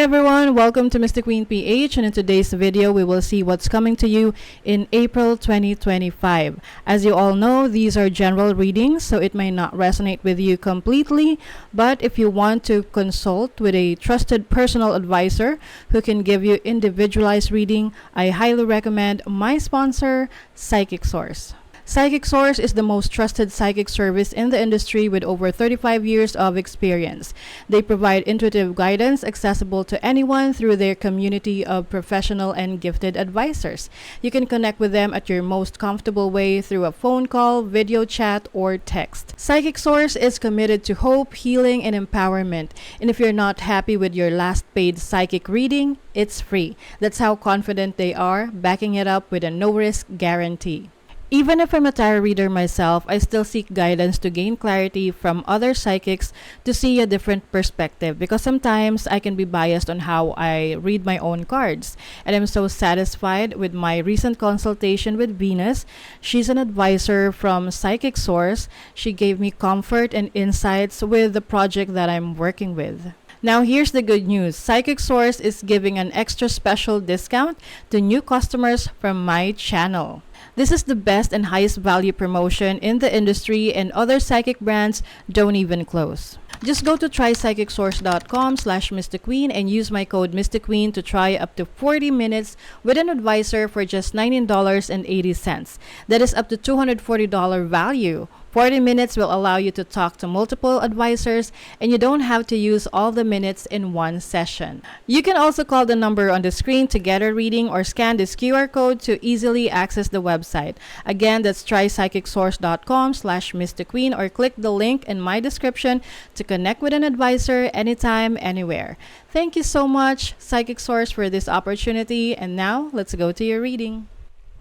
everyone, welcome to Mr. Queen PH, and in today's video we will see what's coming to you in April 2025. As you all know, these are general readings, so it may not resonate with you completely, but if you want to consult with a trusted personal advisor who can give you individualized reading, I highly recommend my sponsor, Psychic Source. Psychic Source is the most trusted psychic service in the industry with over 35 years of experience. They provide intuitive guidance accessible to anyone through their community of professional and gifted advisors. You can connect with them at your most comfortable way through a phone call, video chat, or text. Psychic Source is committed to hope, healing, and empowerment. And if you're not happy with your last paid psychic reading, it's free. That's how confident they are, backing it up with a no-risk guarantee. Even if I'm a tarot reader myself, I still seek guidance to gain clarity from other psychics to see a different perspective because sometimes I can be biased on how I read my own cards. And I'm so satisfied with my recent consultation with Venus. She's an advisor from Psychic Source. She gave me comfort and insights with the project that I'm working with. Now here's the good news. Psychic Source is giving an extra special discount to new customers from my channel. This is the best and highest value promotion in the industry, and other psychic brands don't even close. Just go to trypsychicsource.com/MrQueen and use my code MrQueen to try up to 40 minutes with an advisor for just $19.80. That is up to $240 value. 40 minutes will allow you to talk to multiple advisors, and you don't have to use all the minutes in one session. You can also call the number on the screen to get a reading or scan this QR code to easily access the website. Again, that's trypsychicsource.com/MrQueen or click the link in my description to connect with an advisor anytime, anywhere. Thank you so much, Psychic Source, for this opportunity. And now, let's go to your reading.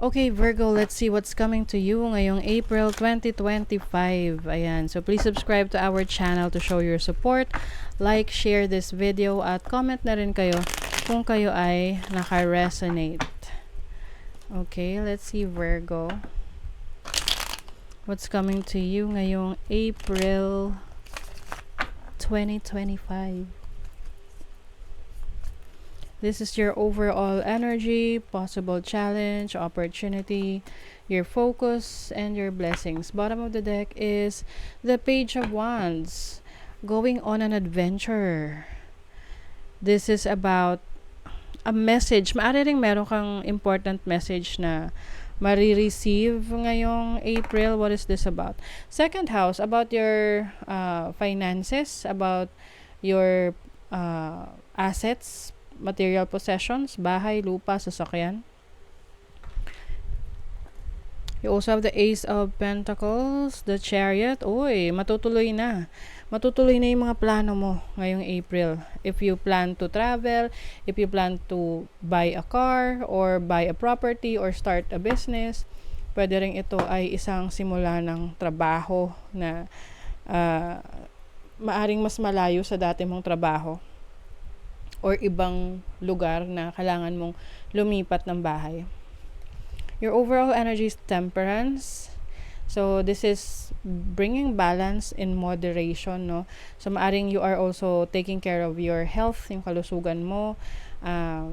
Okay, Virgo, let's see what's coming to you ngayong April 2025. Ayan, so please subscribe to our channel to show your support. Like, share this video, at comment na rin kayo kung kayo ay naka-resonate. Okay, let's see, Virgo. What's coming to you ngayong April 2025. This is your overall energy, possible challenge, opportunity, your focus, and your blessings. Bottom of the deck is the Page of Wands, going on an adventure. This is about a message. Maaari ring meron kang important message na marireceive ngayong April. What is this about? Second house, about your finances, about your assets, material possessions, bahay, lupa, sasakyan. You also have the Ace of Pentacles, the Chariot. Uy, matutuloy na. Matutuloy na yung mga plano mo ngayong April. If you plan to travel, if you plan to buy a car, or buy a property, or start a business, pwede rin ito ay isang simula ng trabaho na maaring mas malayo sa dati mong trabaho or ibang lugar na kailangan mong lumipat ng bahay. Your overall energy is Temperance. So this is bringing balance in moderation, no? So maaring you are also taking care of your health, yung kalusugan mo,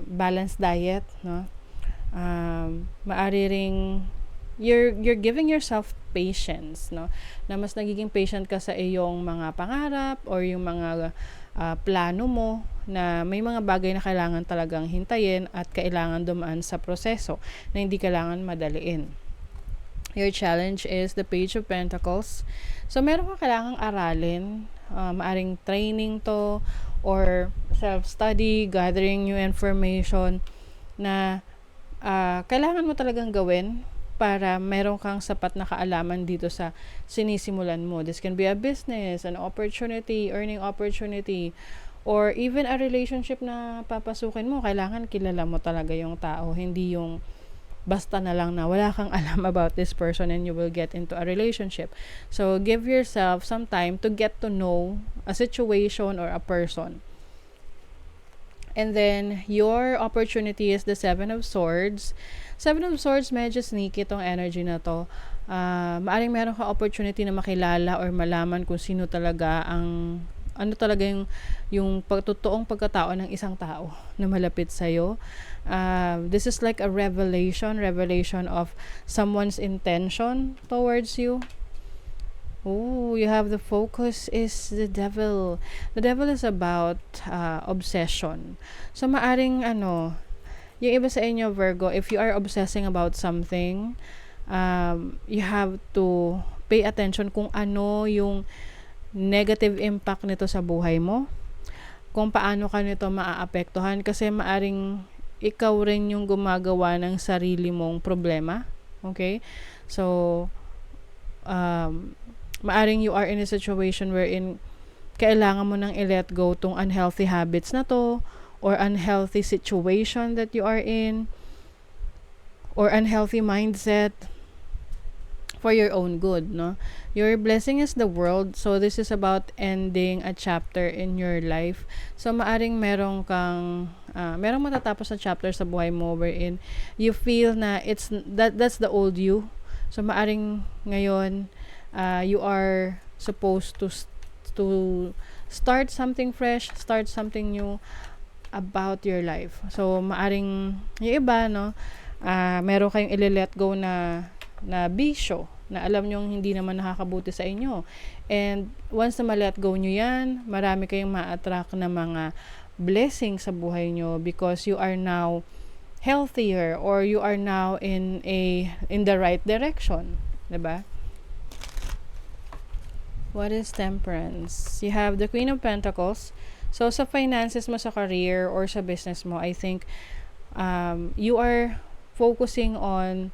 balanced diet, no? Maari ring you're giving yourself patience, no? Na mas nagiging patient ka sa iyong mga pangarap or yung mga plano mo, na may mga bagay na kailangan talagang hintayin at kailangan dumaan sa proseso na hindi kailangan madaliin. Your challenge is the Page of Pentacles. So meron kang kailangang aralin, maaring training to or self-study, gathering new information na kailangan mo talagang gawin para meron kang sapat na kaalaman dito sa sinisimulan mo. This can be a business, an opportunity, earning opportunity, or even a relationship na papasukin mo. Kailangan kilala mo talaga yung tao, hindi yung basta na lang na wala kang alam about this person and you will get into a relationship. So give yourself some time to get to know a situation or a person. And then your opportunity is the Seven of Swords. Seven of Swords, medyo sneaky tong energy na to. Maaring meron ka opportunity na makilala or malaman kung sino talaga ang ano talaga yung totoong pagkatao ng isang tao na malapit sa'yo. This is like a revelation of someone's intention towards you. Oh, you have the focus is the devil. The devil is about obsession. So, maaring yung iba sa inyo, Virgo, if you are obsessing about something, you have to pay attention kung ano yung negative impact nito sa buhay mo. Kung paano ka nito maaapektuhan. Kasi maaring ikaw rin yung gumagawa ng sarili mong problema. Okay? So, maaring you are in a situation wherein kailangan mo nang i-let go tong unhealthy habits na to, or unhealthy situation that you are in, or unhealthy mindset for your own good, no? Your blessing is the world, so this is about ending a chapter in your life. So maaring merong matatapos na chapter sa buhay mo wherein you feel na that's the old you. So maaring ngayon you are supposed to start something fresh, start something new about your life. So maaring yung iba, no, meron kayong i-let go na bisyo na alam nyo hindi naman nakakabuti sa inyo. And once na ma-let go nyo yan, marami kayong ma-attract na mga blessings sa buhay nyo because you are now healthier, or you are now in the right direction, 'di ba? What is temperance? You have the Queen of Pentacles. So, sa finances mo, sa career, or sa business mo, I think you are focusing on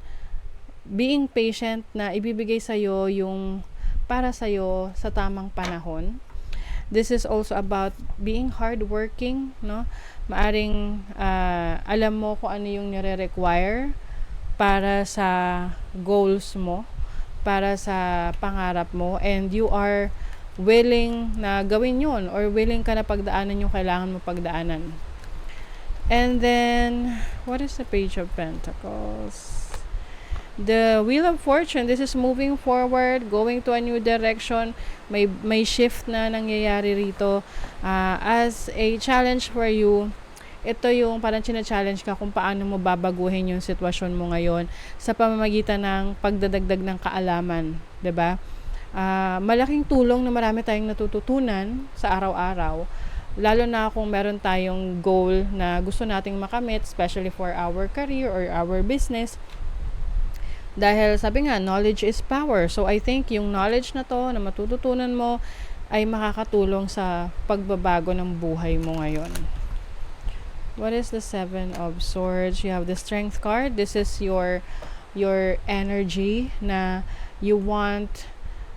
being patient na ibibigay sa'yo yung para sa'yo sa tamang panahon. This is also about being hardworking, no? Maaring alam mo kung ano yung nire-require para sa goals mo, para sa pangarap mo, and you are willing na gawin yun, or willing ka na pagdaanan yung kailangan mo pagdaanan. And then, what is the Page of Pentacles? The Wheel of Fortune. This is moving forward, going to a new direction. May shift na nangyayari rito. As a challenge for you, ito yung parang challenge ka kung paano mo babaguhin yung sitwasyon mo ngayon sa pamamagitan ng pagdadagdag ng kaalaman, 'di ba? Malaking tulong na marami tayong natututunan sa araw-araw, lalo na kung meron tayong goal na gusto nating makamit, especially for our career or our business. Dahil sabi nga, knowledge is power. So I think yung knowledge na to na matututunan mo ay makakatulong sa pagbabago ng buhay mo ngayon. What is the Seven of Swords? You have the Strength card. This is your energy na you want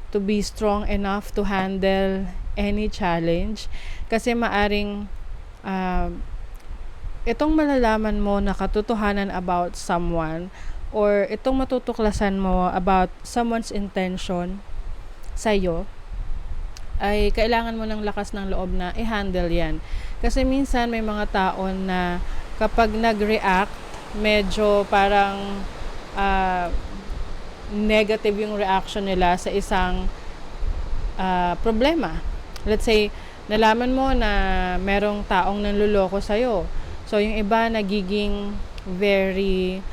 to be strong enough to handle any challenge. Kasi maaring itong malalaman mo na katotohanan about someone, or itong matutuklasan mo about someone's intention sa'yo, ay kailangan mo ng lakas ng loob na i-handle yan. Kasi minsan may mga tao na kapag nag-react, medyo parang negative yung reaction nila sa isang problema. Let's say, nalaman mo na merong taong nanluloko sa'yo. So, yung iba nagiging very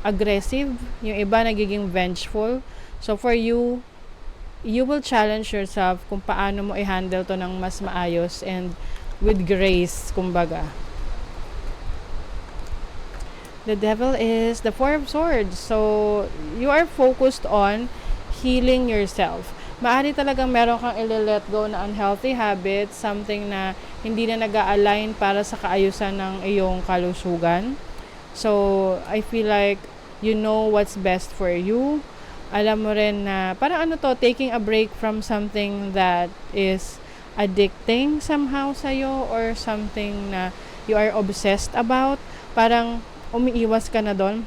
aggressive, yung iba nagiging vengeful. So for you will challenge yourself kung paano mo i-handle to ng mas maayos and with grace, kumbaga. The Devil is the Four of Swords. So you are focused on healing yourself. Maaari talagang meron kang i-let go na unhealthy habits, something na hindi na nag-a-align para sa kaayusan ng iyong kalusugan. So, I feel like you know what's best for you. Alam mo rin na, parang taking a break from something that is addicting somehow sa'yo, or something na you are obsessed about. Parang umiiwas ka na doon.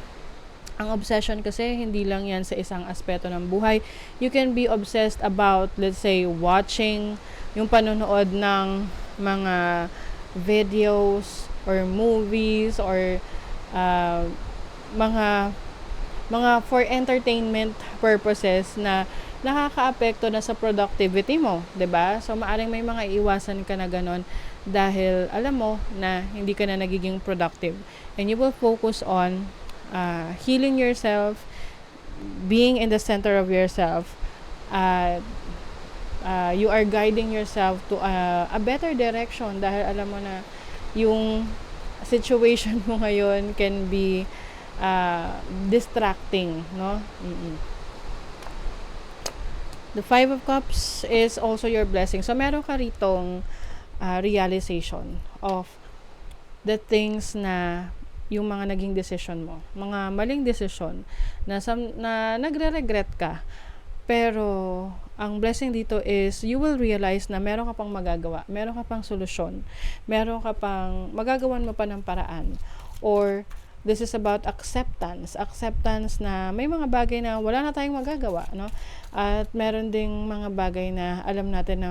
Ang obsession kasi, hindi lang yan sa isang aspeto ng buhay. You can be obsessed about, let's say, watching, yung panonood ng mga videos, or movies, or mga for entertainment purposes na nakakaapekto na sa productivity mo, 'di ba? So maaring may mga iwasan ka na ganon dahil alam mo na hindi ka na nagiging productive. And you will focus on healing yourself, being in the center of yourself. You are guiding yourself to a better direction dahil alam mo na yung situation mo ngayon can be distracting, no? The Five of Cups is also your blessing. So meron ka ritong realization of the things na yung mga naging decision mo, mga maling decision na nagre-regret ka. Pero ang blessing dito is you will realize na meron ka pang magagawa, meron ka pang solusyon, meron ka pang magagawan mo pa ng paraan. Or this is about acceptance na may mga bagay na wala na tayong magagawa, no? At meron ding mga bagay na alam natin na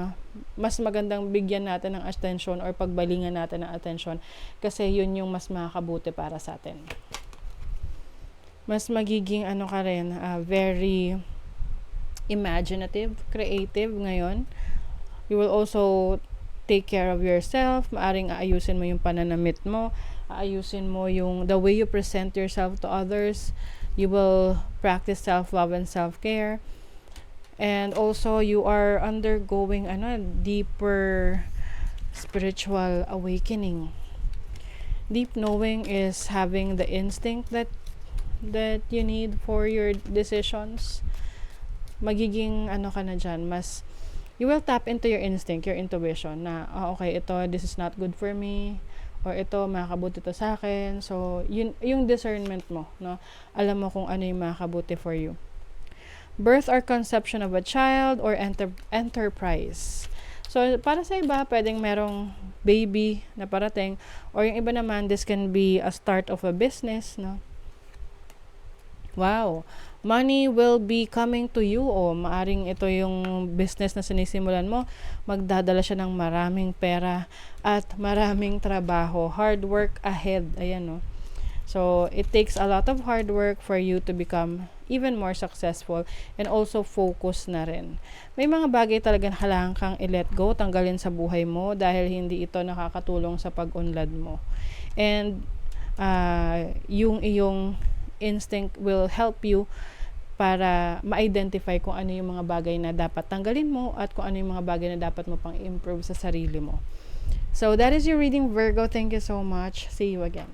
mas magandang bigyan natin ng attention or pagbalingan natin ng attention kasi yun yung mas makakabuti para sa atin. Mas magiging ka rin, very imaginative, creative ngayon. You will also take care of yourself. Maaring aayusin mo yung pananamit mo, aayusin mo yung the way you present yourself to others. You will practice self-love and self-care. And also you are undergoing deeper spiritual awakening. Deep knowing is having the instinct that you need for your decisions. Magiging ka na dyan, mas you will tap into your instinct, your intuition na okay, this is not good for me, or ito makakabuti to sa akin. So yun yung discernment mo, no? Alam mo kung ano yung makakabuti for you. Birth or conception of a child or enterprise. So para sa iba, pwedeng merong baby na parating, or yung iba naman, this can be a start of a business, no? Wow, money will be coming to you, o maaring ito yung business na sinisimulan mo, magdadala siya ng maraming pera at maraming trabaho. Hard work ahead, ayan, no? So it takes a lot of hard work for you to become even more successful, and also focus na rin. May mga bagay talagang kailangan kang i-let go, tanggalin sa buhay mo dahil hindi ito nakakatulong sa pag-unlad mo. And yung iyong instinct will help you para ma-identify kung ano yung mga bagay na dapat tanggalin mo at kung ano yung mga bagay na dapat mo pang improve sa sarili mo. So that is your reading, Virgo. Thank you so much. See you again.